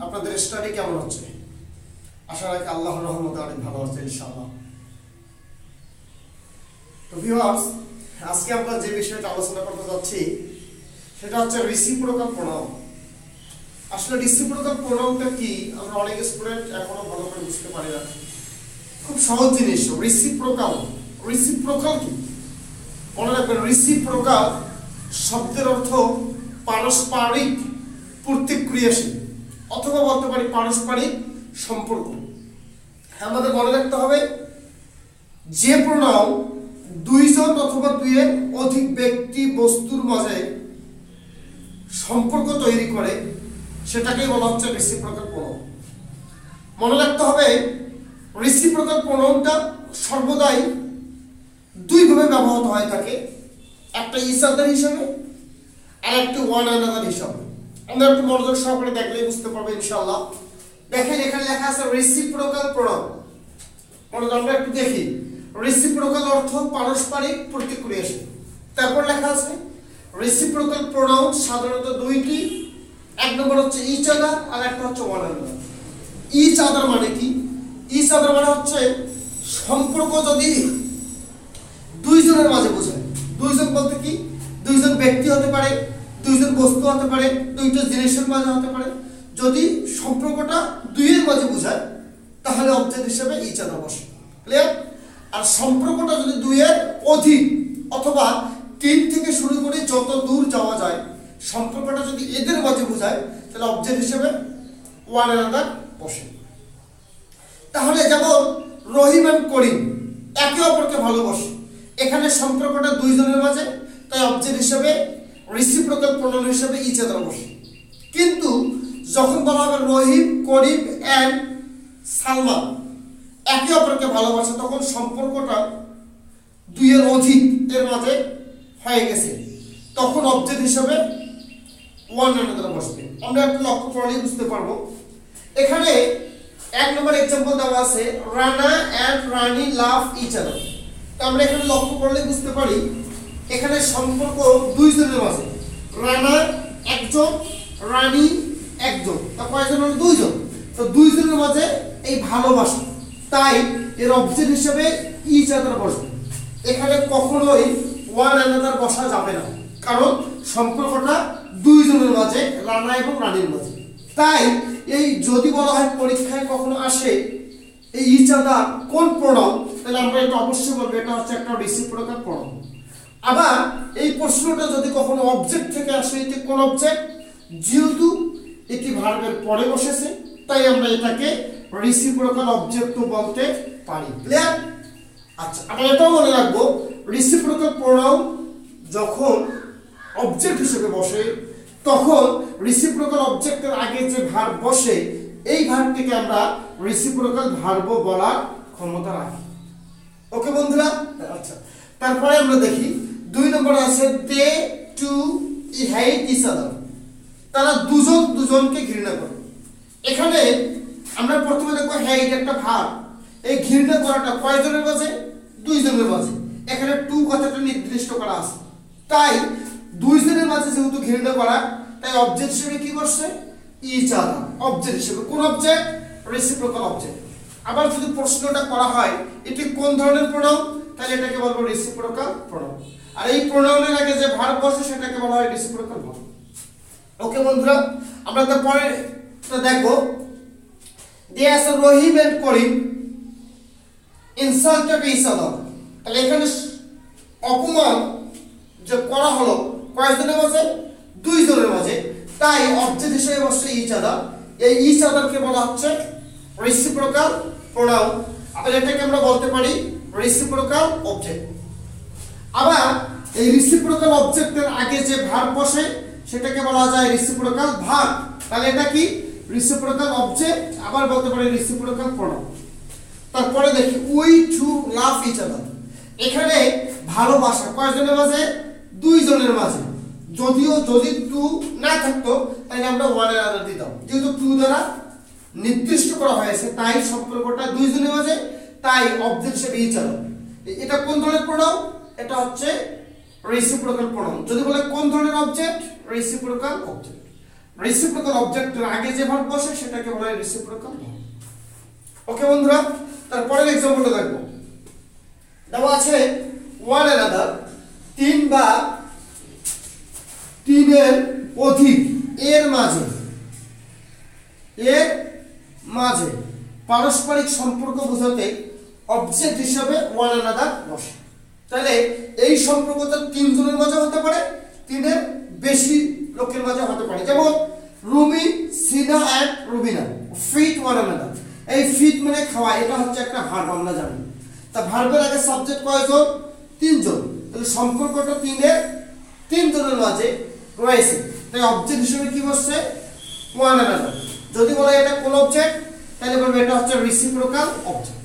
আপনাদের স্টাডি কেমন হচ্ছে? আশা রাখি আল্লাহর রহমতে অনেক ভালো হচ্ছে ইনশাআল্লাহ। তো ভিউয়ার্স, আজকে আমরা যে বিষয়টা আলোচনা করতে যাচ্ছি সেটা হচ্ছে রিসিপ্রোকাল প্রোনাউন। আসলে রিসিপ্রোকাল প্রোনাউনটা কি আমরা অনেক স্টুডেন্ট এখনো ভালো করে বুঝতে পারি না। খুব সহজ জিনিস। রিসিপ্রোকাল কি? মনে রাখবেন, রিসিপ্রোকাল শব্দের অর্থ পারস্পরিক প্রতিক্রিয়াশীল, অথবা বলতে পারি পারস্পরিক সম্পর্ক। আমাদের মনে রাখতে হবে যে প্রোনাউন দুইজন অথবা দুইয়ের অধিক ব্যক্তি বস্তুর মাঝে সম্পর্ক তৈরি করে সেটাকেই বলা হচ্ছে রিসিপ্রোকাল প্রোনাউন। মনে রাখতে হবে রিসিপ্রোকাল প্রোনাউনটা সর্বদাই দুইভাবে ব্যবহৃত হয়ে থাকে, একটা ইচ আদার হিসাবে আর একটা ওয়ান অ্যানাদার হিসাবে। আমরা একটু মনোযোগ সহকারে দেখলেই বুঝতে পারবো ইনশাআল্লাহ। দেখেন এখানে লেখা আছে রেসিপ্রোকাল প্রোনাউন। আমরা একটু দেখি। রেসিপ্রোকাল অর্থ পারস্পরিক প্রতিক্রিয়াশীল। তারপর লেখা আছে রেসিপ্রোকাল প্রোনাউন সাধারণত দুইটি, এক নম্বর হচ্ছে ইচ আদার আর একটা হচ্ছে ওয়ান অ্যানাদার। ইচ আদার মানে কি? ইচ আদার মানে হচ্ছে সম্পর্ক যদি দুইজনের মাঝে বোঝায়। দুইজন বলতে কি? দুইজন ব্যক্তি হতে পারে, দুইজন বস্তু হতে পারে, দুইটা জিনিসের মাঝে হতে পারে। যদি সম্পর্কটা দুইয়ের মাঝে বোঝায় তাহলে অবজেক্ট হিসেবে ইচ আদার বসে। ক্লিয়ার? আর সম্পর্কটা যদি দুইয়ের অধিক অথবা তিন থেকে শুরু করে যত দূর যাওয়া যায় সম্পর্কটা যদি এদের মাঝে বোঝায় তাহলে অবজেক্ট হিসেবে ওয়ান অ্যানাদার বসে। তাহলে যেমন রহিম এন্ড করিম একে অপরকে ভালোবাসে, এখানে সম্পর্কটা দুইজনের মাঝে, তাই অবজেক্ট হিসেবে রিসিপ্রোকাল প্রোনাউন হিসেবে ইচ আদার বসে। কিন্তু যখন বলা হবে রহিম, করিম এন্ড সালমান একে অপরকে ভালোবাসে, তখন সম্পর্কটা দুইয়ের অধিক এর মাঝে হয়ে গেছে, তখন অবজেক্ট হিসেবে ওয়ান অ্যানাদার বসবে। আমরা একটু লক্ষ্য করলেই বুঝতে পারবো। এখানে এক নম্বর एग्जांपल দেওয়া আছে Rana and Rani love each other. তো আমরা এখানে লক্ষ্য করলে বুঝতে পারি এখানে সম্পর্ক দুইজনের মাঝে। রানা একজন, রানী একজন, তা কয়জন হলো? দুইজন। তো দুইজনের মাঝে এই ভালোবাসা, তাই এর অবজেক্ট হিসেবে ইচ আদার বসবে। এখানে কখনোই ওয়ান অ্যানাদার বসা যাবে না, কারণ সম্পর্কটা দুইজনের মাঝে, রানা এবং রানীর মাঝে। তাই এই যদি বলা হয় পরীক্ষায় কখনো আসে এই ইচ আদার কোন প্রোনাউন, তাহলে আমরা এটা অবশ্যই বলবো এটা হচ্ছে একটা রিসিপ্রোকাল প্রোনাউন। আবার এই প্রশ্নটা যদি কখনো অবজেক্ট থেকে আসে, এটি কোন অবজেক্ট? যেহেতু এটি ভার্বের পরে বসেছে তাই আমরা এটাকে রিসিপ্রোকাল অবজেক্ট বলতে পারি। ক্লিয়ার? আচ্ছা, আমরা এটাও মনে রাখবো রিসিপ্রোকাল প্রোনাউন যখন অবজেক্ট হিসেবে বসে তখন রিসিপ্রোকাল অবজেক্টের আগে যে ভার্ব বসে এই ভার্বটিকে আমরা রিসিপ্রোকাল ভার্ব বলার ক্ষমতা রাখি। ওকে বন্ধুরা? আচ্ছা, তারপরে আমরা দেখি 2 নম্বরে আছে দে টু হেট ইচ আদার। তারা দুজন দুজনকে ঘৃণা করে। এখানে আমরা প্রথমে দেখব হেট একটা ভার্ব। এই ঘৃণা করাটা কয়জনের মাঝে? দুইজনের মাঝে। এখানে টু কথাটা নির্দিষ্ট করা আছে, তাই দুইজনের মাঝে যেহেতু ঘৃণা করা, তাই অবজেক্ট হিসেবে কি বসছে? ইচ আদার অবজেক্ট হিসেবে। কোন অবজেক্ট? Reciprocal object. আবার যদি প্রশ্নটা করা হয় এটি কোন ধরনের প্রোনাউন, তাহলে এটাকে বলবো রিসিপ্রোকাল প্রোনাউন। আর এই প্রোনাউনের আগে যে ভার্ব বসে সেটাকে বলা হয় রিসিপ্রোকাল ভার্ব। ওকে বন্ধুরা, আমরা তারপরে দেখো দেয়া আছে Rahim and Karim insulted each other. তাহলে এখানে অপমান যে করা হলো কয়জনের মাঝে? দুইজনের মাঝে, তাই অবজেক্ট হিসেবে বসছে ইচ আদার। এই ইচ আদারকে বলা হচ্ছে রিসিপ্রোকাল প্রোনাউন। আবার এটাকে আমরা বলতে পারি রিসিপ্রোকাল অবজেক্ট। আবার এই রিসিপ্রোকাল অবজেক্টের আগে যে ভার্ব বসে সেটাকে বলা যায় রিসিপ্রোকাল ভার্ব। তাহলে এটা কি? Reciprocal object. আবার বলতে পারি রিসিপ্রোকাল প্রোনাউন। তারপরে দেখি we two love each other. এখানে ভালোবাসা কয়জনের মাঝে? দুইজনের মাঝে। যদিও যদি টু না থাকতো তাহলে আমরা ওয়ান অ্যানাদার দিতাম, যেহেতু টু দ্বারা নির্দিষ্ট করা হয়েছে তাই সম্পর্কটা দুইজনের মাঝে, তাই অবজেক্ট হিসেবে ইচ আদার। এটা কোন ধরনের প্রোনাউন? এটা হচ্ছে রেসিপ্রোকাল প্রোনাউন। যদি বলে কোন ধরনের অবজেক্ট? Reciprocal object. রেসিপ্রোকাল অবজেক্টের আগে যে ভার্ব বসে সেটাকে বলা হয় রেসিপ্রোকাল ভার্ব। ওকে বন্ধুরা, তারপরের এক্সাম্পলটা দেখবো। দেওয়া আছে ওয়ান অ্যানাদার, তিন বা তিনের অধিক এর মাঝে পারস্পরিক সম্পর্ক বোঝাতে অবজেক্ট হিসাবে ওয়ান অ্যানাদার বসে। তাহলে এই সম্পর্কটা তিনজনের মাঝে হতে পারে, তিনের বেশি লোকের মাঝে হতে পারে। যেমন Rumi, Sina and Rubina fit one another. এই ফিট মানে খাওয়া, এটা হচ্ছে একটা ভার্ব, আমরা জানি। তা ভার্বের আগে সাবজেক্ট কয়জন? তিনজন। তাহলে সম্পর্কটা তিনজনের মাঝে রয়েছে, তাই অবজেক্ট হিসেবে কি বসছে? One another. যদি বলা এটা কোন অবজেক্ট, তাহলে বলবো এটা হচ্ছে রেসিপ্রোকাল অবজেক্ট।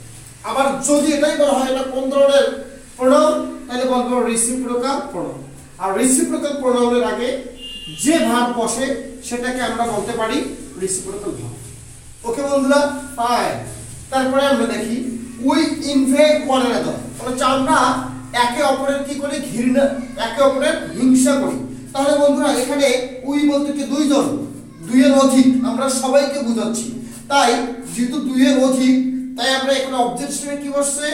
আবার যদি এটাই বলা হয় এটা কোন ধরনের প্রোনাউন, তাহলে বলবো রেসিপ্রোকাল প্রোনাউন। আর রেসিপ্রোকাল প্রোনাউনের আগে যে ভার্ব বসে সেটাকে আমরা বলতে পারি রেসিপ্রোকাল ভার্ব। ওকে বন্ধুরা, ফাইন। তারপরে আমরা দেখি উই ইনভেট ওয়ান অ্যানাদার, মানে আমরা একে অপরের কি করি? ঘৃণা, একে অপরের হিংসা করি। তাহলে বন্ধুরা এখানে উই বলতে কি দুইজন, দুইয়ের অধিক, আমরা সবাইকে বোঝাচ্ছি। তাই যেহেতু দুইয়ের অধিক, তাই আমরা এখানে অবজেক্ট হিসেবে কি বসছে?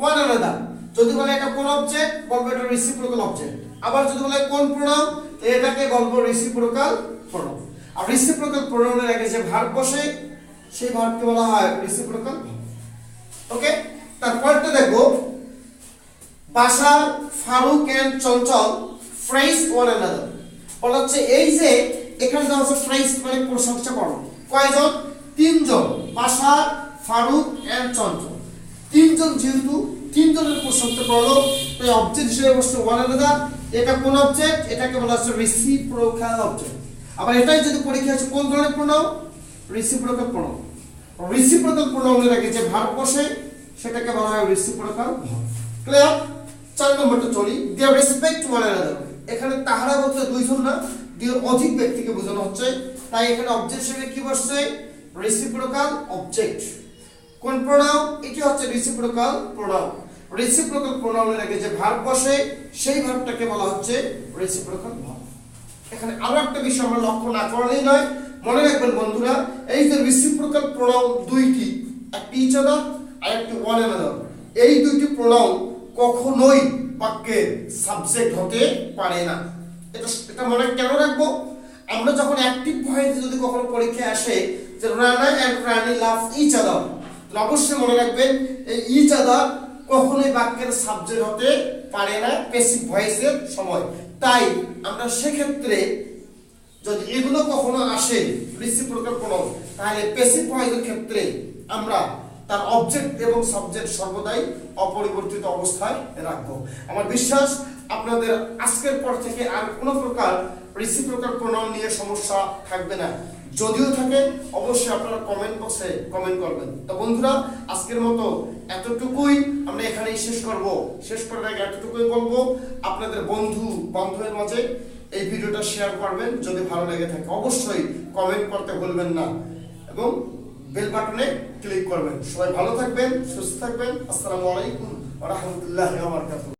One another. যদি বলে এটা কোন অবজেক্ট, বলবো এটা রেসিপ্রোকাল অবজেক্ট। আবার যদি বলে কোন প্রোনাউন, এটাকে বলবো রেসিপ্রোকাল প্রোনাউন। আর রেসিপ্রোকাল প্রোনাউনের আগে যে ভার্ব বসে সেই ভার্বকে বলা হয় রেসিপ্রোকাল ভার্ব। ওকে, তারপরটা দেখো Bashar, Faruk and Chanchal praise one another. বলা হচ্ছে এই যে এখানে দেওয়া আছে ফ্রেজ মানে প্রশংসা করো। কয়জন? তিনজন। বাশার, ফারুক এন্ড চঞ্চল, তিনজন। যেহেতু তিনজনের প্রশংসা করলো, তাই অবজেক্ট হিসেবে বসছে ওয়ান অ্যানাদার। এটা কোন অবজেক্ট? এটাকে বলা হচ্ছে রেসিপ্রোকাল অবজেক্ট। আবার এটাই যদি পরীক্ষা আছে কোন ধরনের প্রোনাউন? Reciprocal pronoun. রেসিপ্রোকাল প্রোনাউনের আগে যে ভার্ব বসে সেটাকে বলা হয় রেসিপ্রোকাল ভার্ব। ক্লিয়ার? 4 নম্বরটা চলি। They respect one another. এখানে তাহারা বলতে দুইজন না, দুইয়ের অধিক ব্যক্তিকে বোঝানো হচ্ছে। তাই এখানে অবজেক্ট হিসেবে কি বসছে? Reciprocal object. কোন প্রোনাউন? এটি হচ্ছে রেসিপ্রোকাল প্রোনাউন। রেসিপ্রোকাল প্রোনাউনের আগে যে ভার্ব বসে সেই ভার্বটাকে বলা হচ্ছে রেসিপ্রোকাল ভার্ব। এখানে আরো একটা বিষয় আমরা লক্ষ্য না করলেই নয়, মনে রাখবেন বন্ধুরা, এই যে রেসিপ্রোকাল প্রোনাউন দুইটি, একটি ইচ আদার আর একটি ওয়ান অ্যানাদার, এই দুইটি প্রোনাউন কখনোই বাক্যের সাবজেক্ট হতে পারে না। এটা মনে কেন রাখবো? আমরা যখন অ্যাক্টিভ ভয়েসে যদি কখনো পরীক্ষায় আসে যে Rana and Rani love each other, তাহলে অবশ্যই মনে রাখবেন এই ইচ আদার কখনোই বাক্যের সাবজেক্ট হতে পারে না প্যাসিভ ভয়েসের সময়। তাই আমরা সেক্ষেত্রে যদি এগুলো কখনো আসে রেসিপ্রোকাল প্রোনাউন, তাহলে প্যাসিভ ভয়েসের ক্ষেত্রে আমরা তার অবজেক্ট এবং সাবজেক্ট সর্বদাই অপরিবর্তিত অবস্থায় রাখবো। আমার বিশ্বাস আপনাদের আজকের পর থেকে আর কোনো প্রকার রেসিপ্রোকাল প্রোনাউন নিয়ে সমস্যা থাকবে না। যদিও থাকে অবশ্যই আপনারা কমেন্ট বক্সে কমেন্ট করবেন। তো বন্ধুরা, আজকের মতো এতটুকুই আমরা এখানেই শেষ করব। শেষ করার আগে এতটুকুই বলবো, আপনাদের বন্ধু বান্ধবের মাঝে এই ভিডিওটা শেয়ার করবেন। যদি ভালো লেগে থাকে অবশ্যই কমেন্ট করতে ভুলবেন না এবং বেল বাটনে ক্লিক করবেন। সবাই ভালো থাকবেন, সুস্থ থাকবেন। আসসালামু আলাইকুম ওয়া রাহমাতুল্লাহি ওয়া বারাকাতুহু।